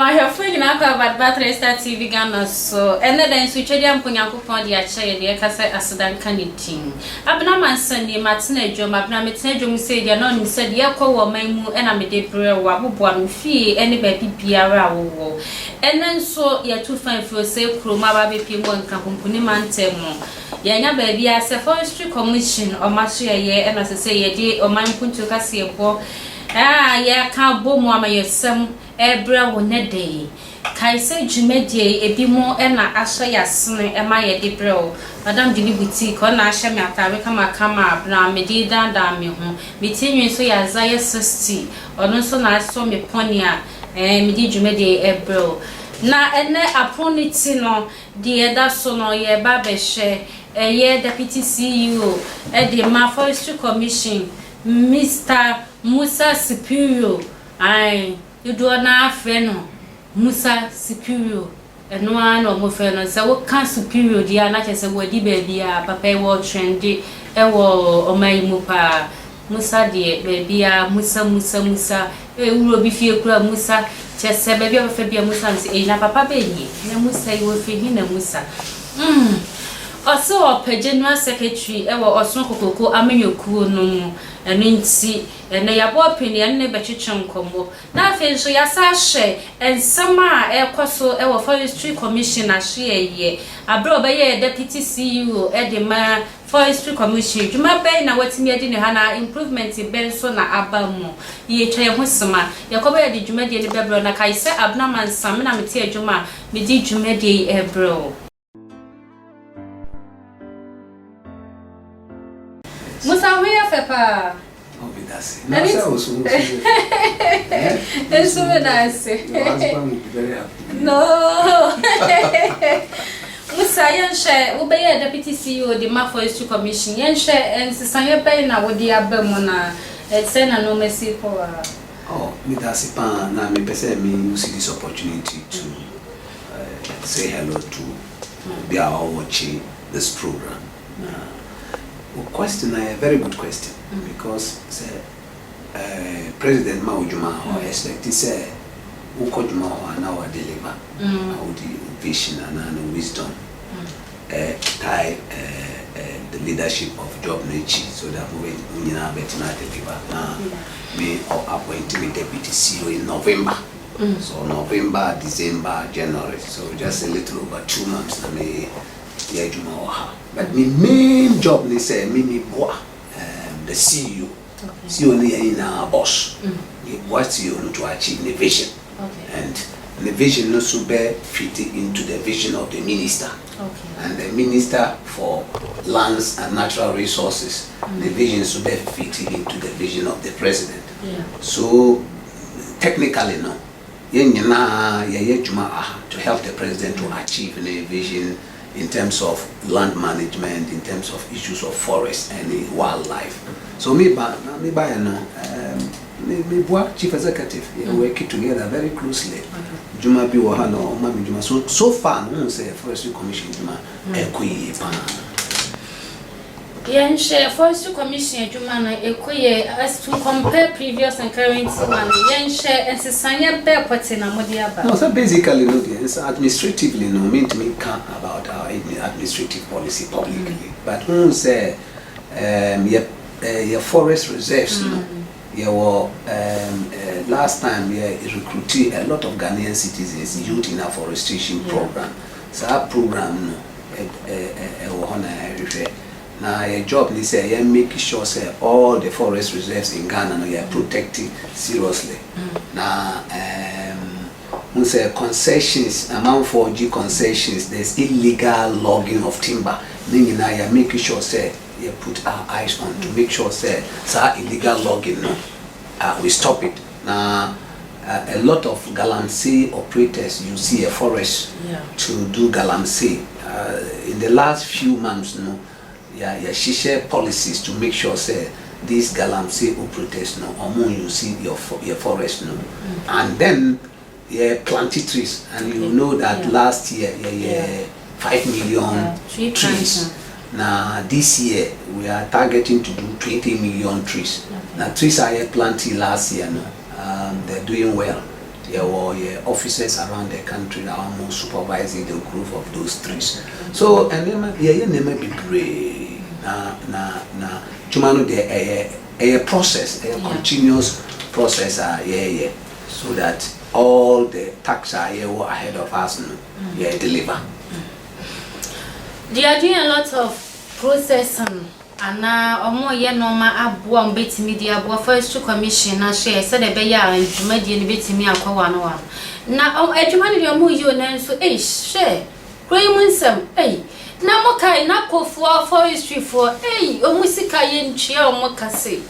I have friend na ka about battery star TV Ghana so and then switch dia mponyankopon dia chaye dia ka say asedan kanitin abna mansan ni matena adwom abna metena adwom say dia no ni say dia kwa wo man mu na me de bre wo aboboa no fie ene ba bibiara wo and then so ya 25 say kroma ba be pie mo nka kompuni mantemu ya nya ba bia say forestry commission o maso ye na say ye de o man kuntu ka se bo ya ka bo mo amayesem ebra wo ne dey kai se dwumedie ebi mo na ahye yasene ema ye de bro madam Julie boutique na ahye me atare kama abna me di danda me ho me tinwi so ya zaye 60 ono so na so me poni a me di dwumedie ebro na ene aponiti no di eda so no ye ba be hye ye deputy CEO e the Forestry Commission Mr. Musa Superior you do na freno Musa Superior eno an o mo freno se wo kan superior dia na chese wo di baby a papa e wo trendy e wo o mai mu pa Musa de baby a Musa e wuro bi fie kura Musa chese baby a fa bia Musa e na papa be ni na Musa e wo fi hi na Musa also general secretary e wo osun kokoko amenyokuo no mu eno nti na yabo opinion ne betwetwe nkomo na afi so yasa hye ensama e koso e wo forestry commission ahye ye abro be ye deputy CEO e de ma forestry commission djuma be na watimi ade ne hana improvement be so na abamu ye twa ye hosema yakoba ye de djuma de ne bebro na kaise abna mansam na meti adjuma me di djuma de ebro Musa where fepa Obidasi. No, so it's so nice. Your husband will be very happy. No. Musa yenshe wo be ye deputy CEO the Forestry Commission yenshe ensisanye be na wo di abamu na say na no mercy for Oh, me dasi pa na me pese me use this opportunity to say hello to be our watching this program. Question a very good question because President Mao Juma expect say Uko Juma now deliver how the vision and wisdom tie the leadership of job nature so that we na better deliver me appoint me deputy CEO in November. So November, December, January, so just a little over 2 months na me but my main job they say me the CEO. CEO is our boss. What you want to achieve the vision. And the vision also be fitting into the vision of the minister. And the minister for lands and natural resources. The vision also be fitting into the vision of the president. So technically no. To help the president to achieve the vision in terms of land management, in terms of issues of forest and wildlife. So me chief executive, we work together very closely. Juma bi wo ha no mami Juma so far no say Forestry Commission Juma ekoyi pa. Yenshe Forestry Commission Juma na ekoye as to compare previous and current one. Yenshe ensisanye be poti na modi aba. No, so basically no, it's administratively no mean to me can about our administrative policy publicly. But who say your forest reserves no. Last time recruited a lot of Ghanaian citizens youth in a forestation program. So that program no now your job is say make sure say all the forest reserves in Ghana no, you are protecting seriously. Now we say concessions among 4G concessions there's illegal logging of timber. Meaning now you make sure say you put our eyes on to make sure say illegal logging no we stop it. Now a lot of galamsey operators you see a forest to do galamsey in the last few months no shisha policies to make sure say these galamsey operators no you see your forest no and then planted trees and you know that last year 5 million trees. Now this year we are targeting to do 20 million trees. Now trees are planted last year no they're doing well. there were officers around the country that are almost supervising the growth of those trees. So and then never be brave. Na chumano de a process, a continuous process so that all the tasks are ahead of us deliver. They are doing a lot of processing. And now, more normal abuam bit media, first to commission, and share said a bear and Jumadian bit me a one. Now, a Jumadian move you and so, share. Raymond some, Namokai, Nako for forestry for, Omusika yen chia mokase.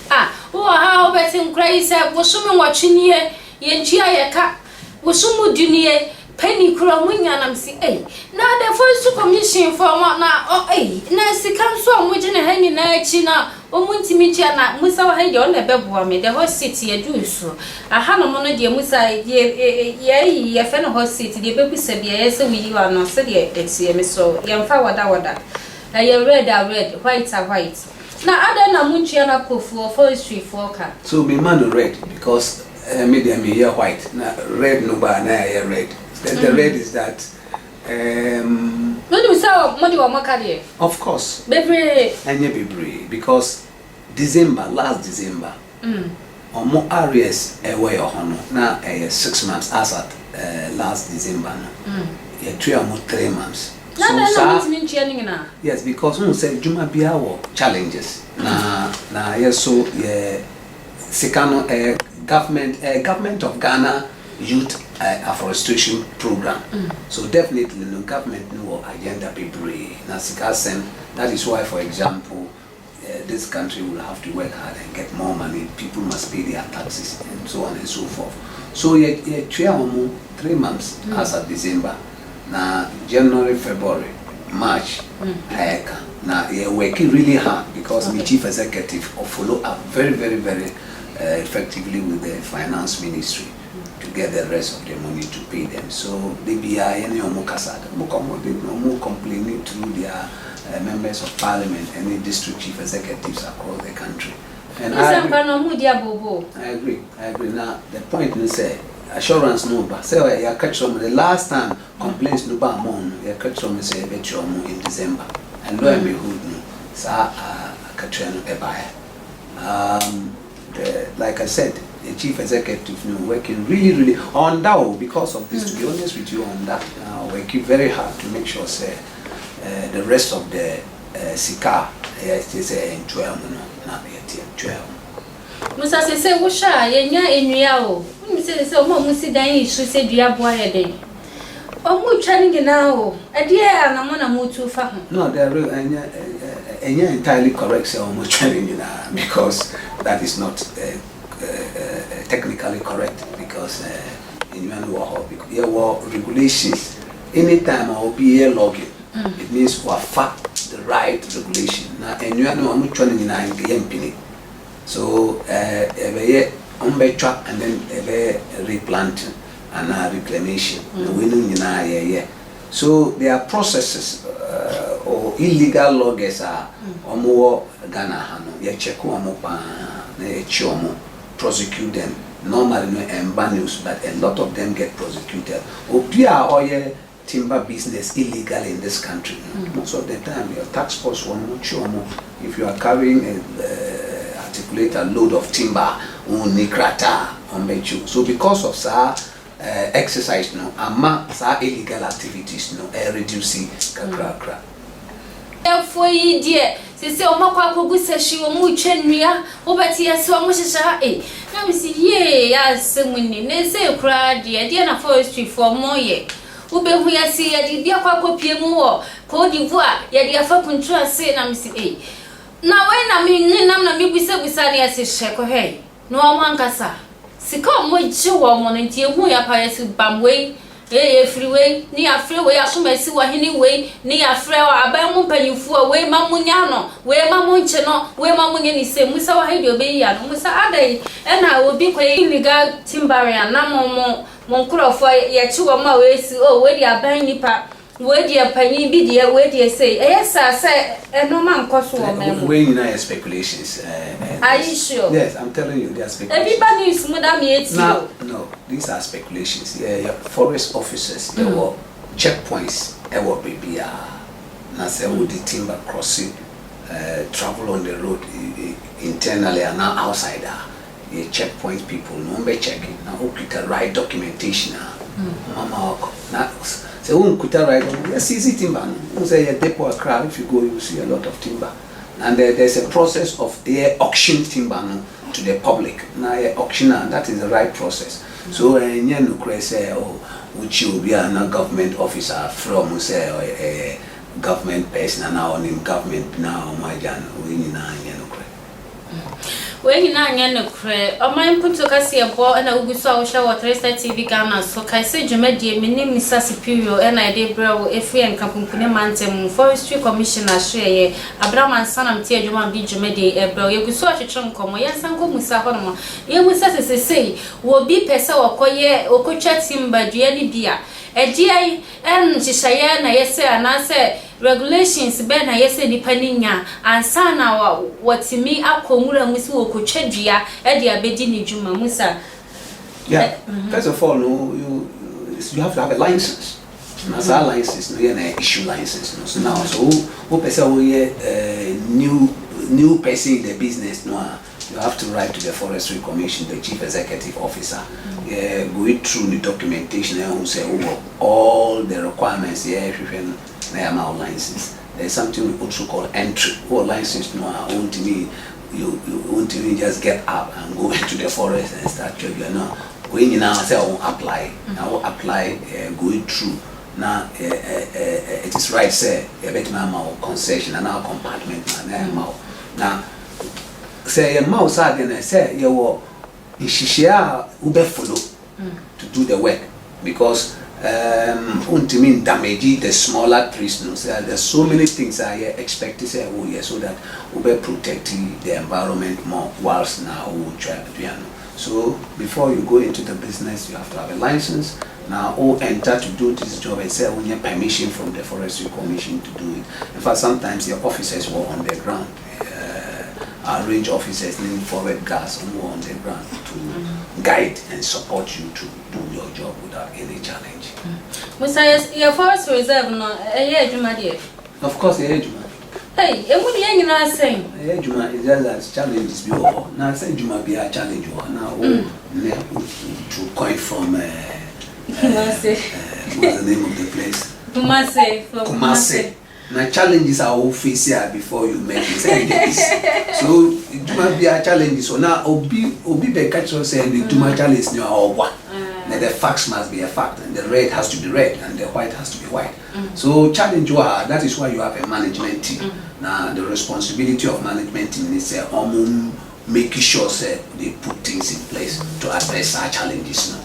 How betting crazy, was someone watching ye, yen chia yaka, was some junior. Penny Cromwing and I'm see, now the first commission for what now, Nancy comes from which in a hanging China, or Muntimichana, Musa Hay on the Bebuame, the whole city a do so. I have a monody, Musa, ye, a fan of horse city, the baby said, yes, we are not said yet, it's so, young forward that. I read, white are white. Now I don't know Munchiana for forestry for so me man red because medium here white, red no bar, red. The red is that of course and because last December or more areas away now 6 months as at last December no 3 months. Yes, because we say Juma Biawo challenges na yes so Sikano government of Ghana youth afforestation program. So definitely the government no agenda people that is why, for example, this country will have to work hard and get more money. People must pay their taxes and so on and so forth. So 3 months as of December. Now January, February, March, now you're working really hard because the chief executive follow up very effectively with the finance ministry to get the rest of the money to pay them. So they be any more complaining through their members of parliament and the district chief executives across the country. And I agree. Now the point is assurance no ba say ya catch from the last time complaints no ba mon ya catch from say in December and lo and behold no sa catch no like I said, the chief executive working really on that because of this. To be honest with you, on that working very hard to make sure say the rest of the Sika is enjoy na enjoy. Musa say wusha yenya enua o. Unu say o mo musi dan isu say dua boa ye den. O mu training na o. Ade na mo na mutu fa ho. No, they are entirely correct say o mu training na because that is not technically correct because in your regulations anytime I will be login it means we have the right regulation now and you know I'm training in a so and then replanting and reclamation so there are processes or illegal loggers are more Ghana check prosecute them normally and banners, but a lot of them get prosecuted. Oil timber business illegal in this country. Most of the time, your tax force will not show more. If you are carrying articulate a load of timber, so because of exercise, illegal activities, reducing kakra. For ye dear, say o makwa kogu seshi o mu twenua wo beti ese o mu hihya na we see ye asemuni ne say kra de na forestry for moye wo be hu ya see ye de akwa kopie mu wo Cote d'Ivoire ye de afa kuntu ase na me see na we na me ne nam na me bisa ne ase hye ko he no o mankasa sika o mo ji wo mo ne tie hu ya pa ya si bamwe freeway ni a freeway asomasi wa hini we ni a freeway aban mu panyifo we mamunya no we mamunche no we mamunye ni se musa wa hidi obe ya no musa adai na obi kwa illegal timbering na mo nkurofo ya chiwo ma we si we di aban nipa where dear penny be dear, where dear say, yes, I say, and no man costs one. When you know speculations, Are you sure? Yes, I'm telling you, they are speculations. Everybody is Madame Yates. No, these are speculations. Yeah, forest officers, there were checkpoints, there were baby. Now, say, would the timber crossing, travel on the road internally and now outside. Checkpoint people, no be checking. Now, who could write documentation? Mama, now, so who could write? Yes, easy timber. Who say a depot a crowd? If you go, you see a lot of timber. And there's a process of auction timber to the public. Now, auctioneer, that is the right process. So, you know, say, oh, which you be a government officer from, say, a government person, and now name government now, my jan, we need when you know, no cray, or my put to Cassie a ball and I will show what TV Ghana. So, I say, you made the minimum superior and I did bro if we and Campune Mountain Forestry Commissioner share Abraham and son of Tia Juman be Jumedi, a bro. You saw a chunk come, yes, Uncle Musa. You will say, will be Pesa or Koye or Coachet him by Gianni Dia. A GI and Chishayana, yes, sir, and I said. Regulations ben na yese depending nya ansa na watimi akomura musi wokochadua e de abedi ni djuma musa. Yeah, first of all, you have to have a license. As a license, no, you issue license. No, so now, so who person new person in the business, no, you have to write to the Forestry Commission, the Chief Executive Officer, go through the documentation and say all the requirements. License. There's something we also call entry or license. No, you want me just get up and go into the forest and start your job. No, when you now say I won't apply, I will apply going through. Now it is right, say a bit more concession and our compartment. Now say a mouse again. Say you will share ube follow to do the work because. Mean damage the smaller trees. No, there's so many things I expect to say, oh yeah, so that we protect the environment more whilst now we try to do. So before you go into the business, you have to have a license. Now, enter to do this job and say, we need permission from the Forestry Commission to do it. In fact, sometimes your officers were on the ground. Our range officers named forward guards who on the ground to guide and support you to do your job without any challenge. Your forest reserve, no, of course, Juma. Hey, it would be any saying. Juma is just as challenges before. Now, I say Juma be a challenge. Now, to coin from what's the name of the place? Kumase. Now challenges are all face here before you make it. So it might be a challenge. So now obi the catch us saying the too much challenge now or what? Now the facts must be a fact and the red has to be red and the white has to be white. So challenge that is why you have a management team. Now the responsibility of management team is making sure they put things in place to address our challenges now.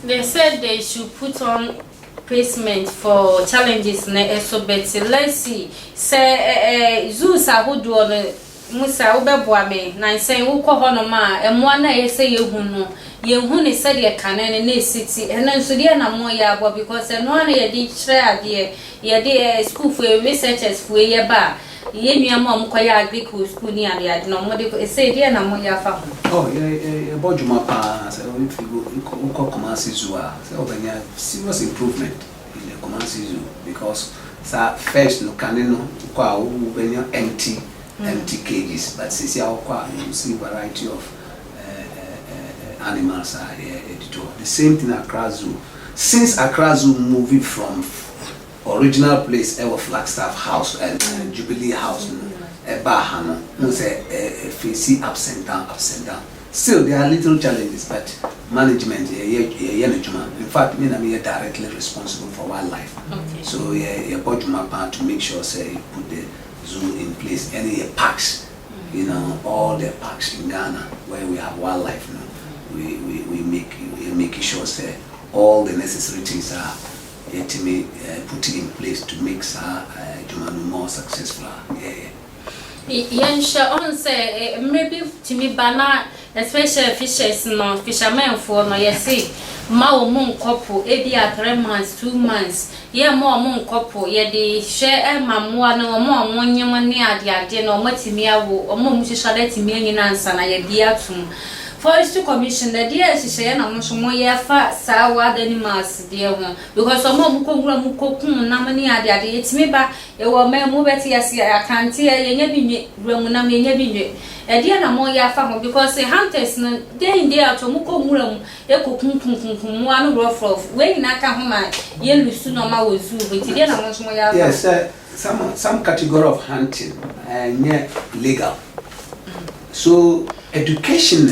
They said they should put on placement for challenges so better. Let's see. Say zoos are who do on Musa Ubeboame, nine saying who call Honoma, and one I say you who said ye can in this city, and then so dear no more yabo because and one year did share dear school for researchers for a bar. Ye near mom quite agree school near the no more say dear no more yafa. Oh, yeah, Bojuma pa, so if you go Kumasi Zoo, so when you have serious improvement in the Kumasi Zoo because first no canino when you're empty cages, but since you see variety of animals are here. The same thing Accra Zoo. Since Accra Zoo moving from original place, Flagstaff House and Jubilee House, Bahano, facing ups and down. Still, there are little challenges, but management, in fact, me and me are directly responsible for wildlife. Okay. So, you put my part to make sure, say, you put the zoo in place, any parks, all the parks in Ghana where we have wildlife, we make sure, say, all the necessary things are put in place to make Jumanu more successful. On say maybe to me bana especially fishers no fishermen for no yes ma wo mon couple ebi a 3 months 2 months ye ma mon couple ye de hwe mamoa no mo nyem ne ade no matimi awo mo muhihia da timi anyina ansa na ye bia tum Forest Commission the dear she na mo so mo ye fa sa wa da ni mas de ho because mo ko wura mo kokun na mani ade yetimi ba ye wo ma mo beti yase akante ye nya bi wura mu na me nya bi nwe e de na mo ya fa ho because hunters no day in day out mo ko wura mu ye kokun kun mo anu rough we ni na ka ho ma ye lusu no ma wo zoo beti de na mo so mo ya fa yes some category of hunting legal so education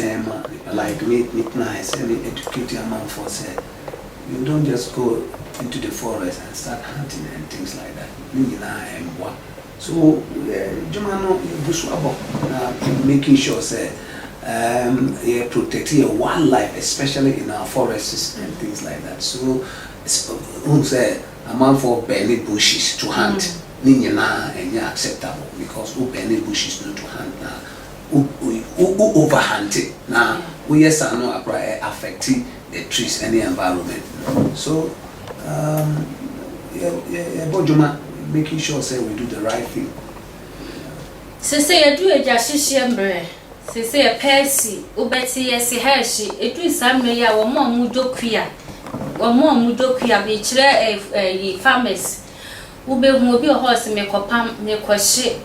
like me nice and educate your man for say you don't just go into the forest and start hunting and things like that so jumano buswabo making sure say protect your wildlife especially in our forests and things like that so say a man for burning bushes to hunt ninyana and acceptable because who burning bushes not to hunt now overhunting now we yes are not affecting the trees and the environment so Bojuma making sure say we do the right thing say you do a jashishiambre say a percy ubeti yes heshi edu samre ya wo mo mudokuya be kire farmers ubehu obi horse me kopam me kwahye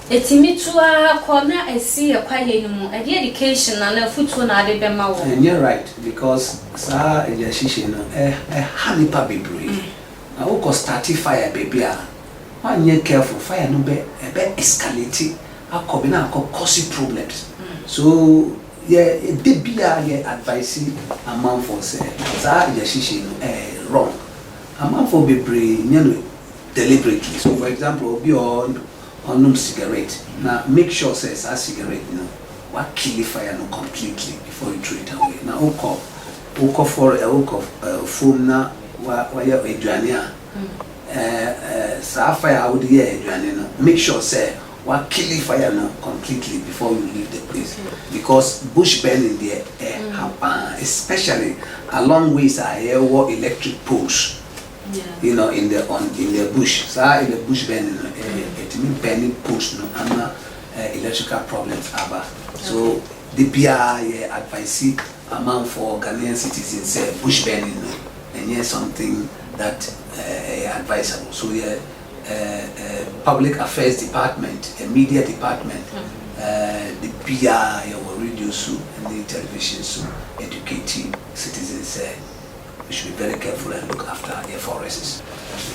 etimi tuwa kona esi ekwaye nimu education na futu na ade bema wo and you're right because sa ejashishe no hanipa bebre na wo ko start fire baby a one ye careful fire no be escalate akobi na cause problems so yeah debia ye advice amount for say sa ejashishe no wrong amount for bebre nyano deliberately so for example obi on cigarette now make sure says a cigarette what kill the fire no completely before you throw it away now oko for foam na wa ya eduania sa fire would ya eduania no make sure say what kill the fire no completely before you leave the place because bush burning there happen especially along ways are electric poles. You know, in the bush. So in the bush burning, it means burning post no electrical problems about. So the BI advice amount for Ghanaian citizens say bush burning no, and yes something that advisable. So public affairs department, media department, the BI will reduce and the television so educating citizens. We should be very careful and look after their forests.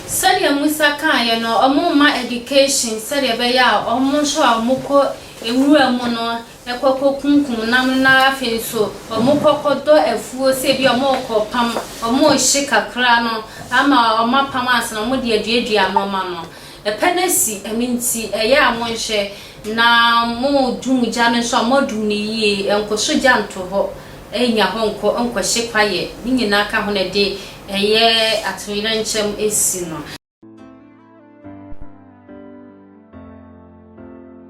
Sadia Musa kan no omuma education sadia be ya omo so amoko ewura mu no ekoko kunkun nam na afi so omoko do efuo se bi omoko pam omo hye kakra no ama omapam asna mo de aduadua mama no epenesi eminti eya mo hye na mo dumja no so mo du ni yie enkoso janto ho enya honko onko hye kwaye nyina ka ho na de eye atwira nchem esi no